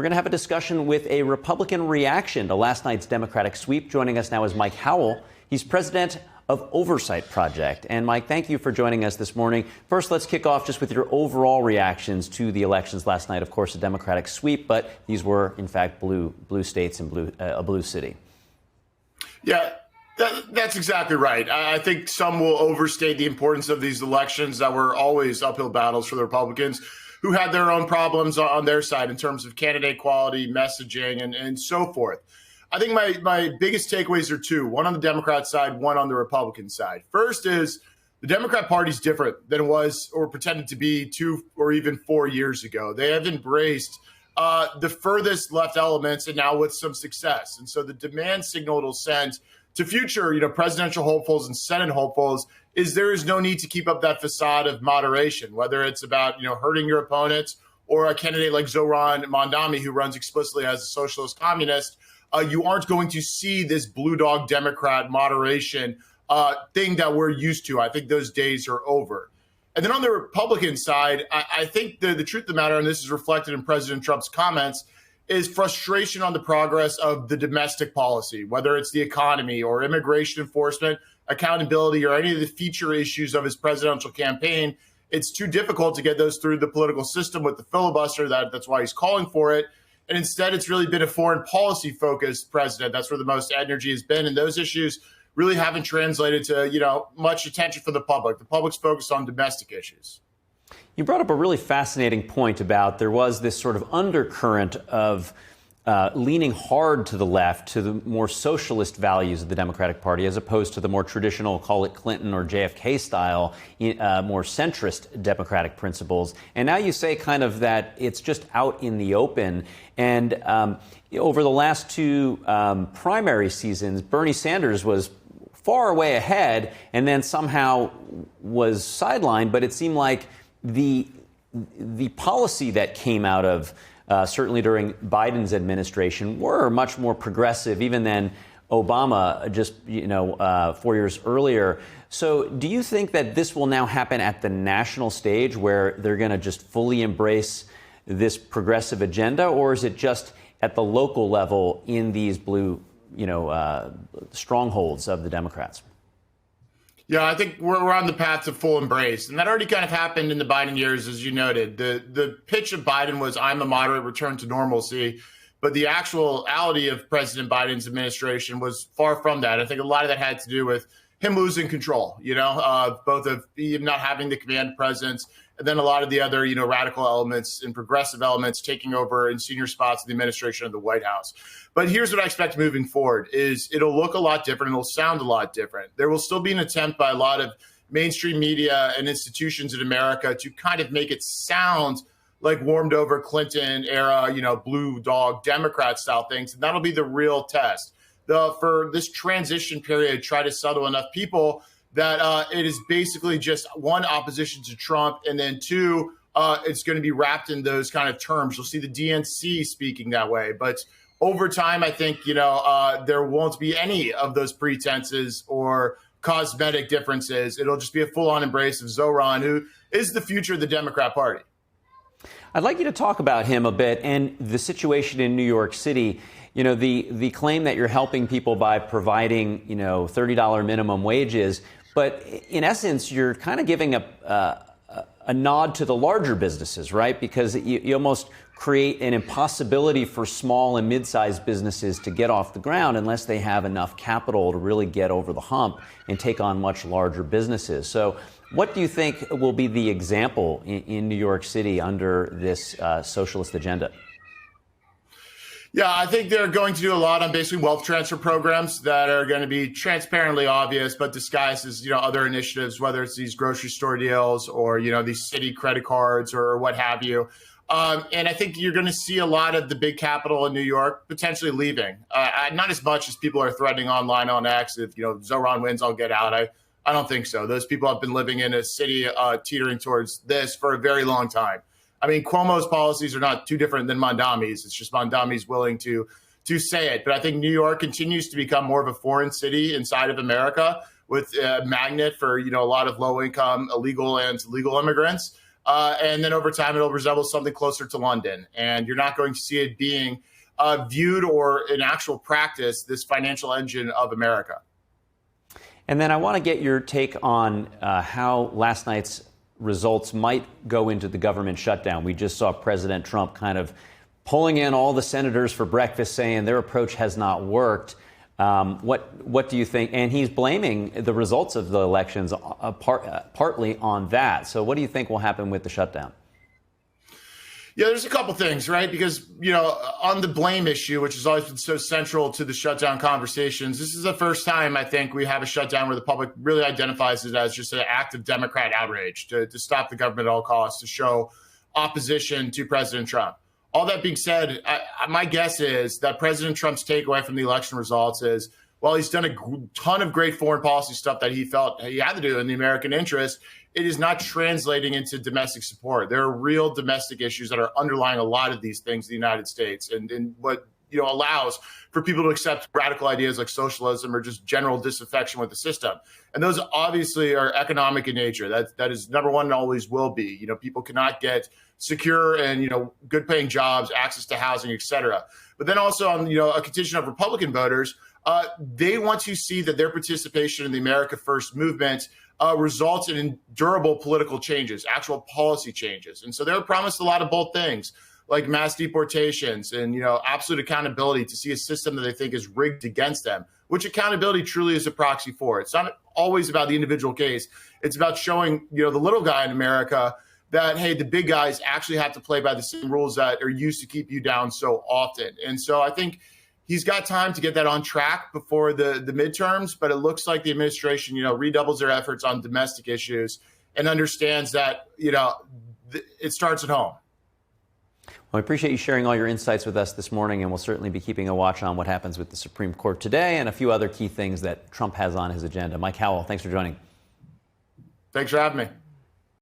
We're going to have a discussion with a Republican reaction to last night's Democratic sweep. Joining us now is Mike Howell. He's president of Oversight Project. And Mike, thank you for joining us this morning. First, let's kick off just with your overall reactions to the elections last night. Of course, a Democratic sweep, but these were, in fact, blue states and a blue city. Yeah, that's exactly right. I think some will overstate the importance of these elections that were always uphill battles for the Republicans, who had their own problems on their side in terms of candidate quality, messaging, and so forth. I think my biggest takeaways are two, one on the Democrat side, one on the Republican side. First is the Democrat Party is different than it was or pretended to be 2 or even 4 years ago. They have embraced the furthest left elements, and now with some success. And so the demand signal it'll send to future, presidential hopefuls and Senate hopefuls is there is no need to keep up that facade of moderation, whether it's about, hurting your opponents or a candidate like Zohran Mamdani, who runs explicitly as a socialist communist. You aren't going to see this blue dog Democrat moderation thing that we're used to. I think those days are over. And then on the Republican side, I think the truth of the matter, and this is reflected in President Trump's comments, is frustration on the progress of the domestic policy, whether it's the economy or immigration enforcement, accountability, or any of the feature issues of his presidential campaign. It's too difficult to get those through the political system with the filibuster. That's why he's calling for it. And instead, it's really been a foreign policy focused president. That's where the most energy has been. And those issues really haven't translated to, much attention for the public. The public's focused on domestic issues. You brought up a really fascinating point about there was this sort of undercurrent of leaning hard to the left, to the more socialist values of the Democratic Party, as opposed to the more traditional, call it Clinton or JFK style, more centrist Democratic principles. And now you say kind of that it's just out in the open. And over the last two primary seasons, Bernie Sanders was far away ahead and then somehow was sidelined. But it seemed like the policy that came out of certainly during Biden's administration were much more progressive even than Obama just 4 years earlier. So do you think that this will now happen at the national stage where they're going to just fully embrace this progressive agenda, or is it just at the local level in these blue strongholds of the Democrats? Yeah, I think we're on the path to full embrace. And that already kind of happened in the Biden years, as you noted. The pitch of Biden was, I'm a moderate, return to normalcy. But the actuality of President Biden's administration was far from that. I think a lot of that had to do with him losing control, both of him not having the command presence, and then a lot of the other, radical elements and progressive elements taking over in senior spots in the administration of the White House. But here's what I expect moving forward is it'll look a lot different. It'll sound a lot different. There will still be an attempt by a lot of mainstream media and institutions in America to kind of make it sound like warmed over Clinton era, blue dog Democrat style things. And that'll be the real test. For this transition period, try to settle enough people that it is basically just one, opposition to Trump, and then two, it's going to be wrapped in those kind of terms. You'll see the DNC speaking that way. But over time, I think, there won't be any of those pretenses or cosmetic differences. It'll just be a full-on embrace of Zohran, who is the future of the Democrat Party. I'd like you to talk about him a bit and the situation in New York City. The claim that you're helping people by providing, $30 minimum wages. But in essence, you're kind of giving a nod to the larger businesses, right? Because you almost create an impossibility for small and mid-sized businesses to get off the ground unless they have enough capital to really get over the hump and take on much larger businesses. So what do you think will be the example in New York City under this socialist agenda? Yeah, I think they're going to do a lot on basically wealth transfer programs that are going to be transparently obvious, but disguised as, other initiatives, whether it's these grocery store deals or, these city credit cards or what have you. And I think you're going to see a lot of the big capital in New York potentially leaving. Not as much as people are threatening online on X. If, Zohran wins, I'll get out. I don't think so. Those people have been living in a city teetering towards this for a very long time. I mean, Cuomo's policies are not too different than Mamdani's. It's just Mamdani's willing to say it. But I think New York continues to become more of a foreign city inside of America with a magnet for, a lot of low income, illegal and legal immigrants. And then over time, it'll resemble something closer to London. And you're not going to see it being viewed or in actual practice, this financial engine of America. And then I want to get your take on how last night's results might go into the government shutdown. We just saw President Trump kind of pulling in all the senators for breakfast, saying their approach has not worked. What do you think? And he's blaming the results of the elections partly on that. So what do you think will happen with the shutdown? Yeah, there's a couple things, right? Because, on the blame issue, which has always been so central to the shutdown conversations, this is the first time I think we have a shutdown where the public really identifies it as just an act of Democrat outrage to stop the government at all costs, to show opposition to President Trump. All that being said, my guess is that President Trump's takeaway from the election results is, well, he's done a ton of great foreign policy stuff that he felt he had to do in the American interest. It is not translating into domestic support. There are real domestic issues that are underlying a lot of these things in the United States, and what allows for people to accept radical ideas like socialism or just general disaffection with the system. And those obviously are economic in nature. That is number one and always will be. People cannot get secure and good paying jobs, access to housing, et cetera. But then also on a contingent of Republican voters, they want to see that their participation in the America First movement results in durable political changes, actual policy changes. And so they were promised a lot of bold things, like mass deportations and absolute accountability to see a system that they think is rigged against them, which accountability truly is a proxy for. It's not always about the individual case. It's about showing the little guy in America that, hey, the big guys actually have to play by the same rules that are used to keep you down so often. And so I think he's got time to get that on track before the midterms, but it looks like the administration, redoubles their efforts on domestic issues and understands that, it starts at home. Well, I appreciate you sharing all your insights with us this morning, and we'll certainly be keeping a watch on what happens with the Supreme Court today and a few other key things that Trump has on his agenda. Mike Howell, thanks for joining. Thanks for having me.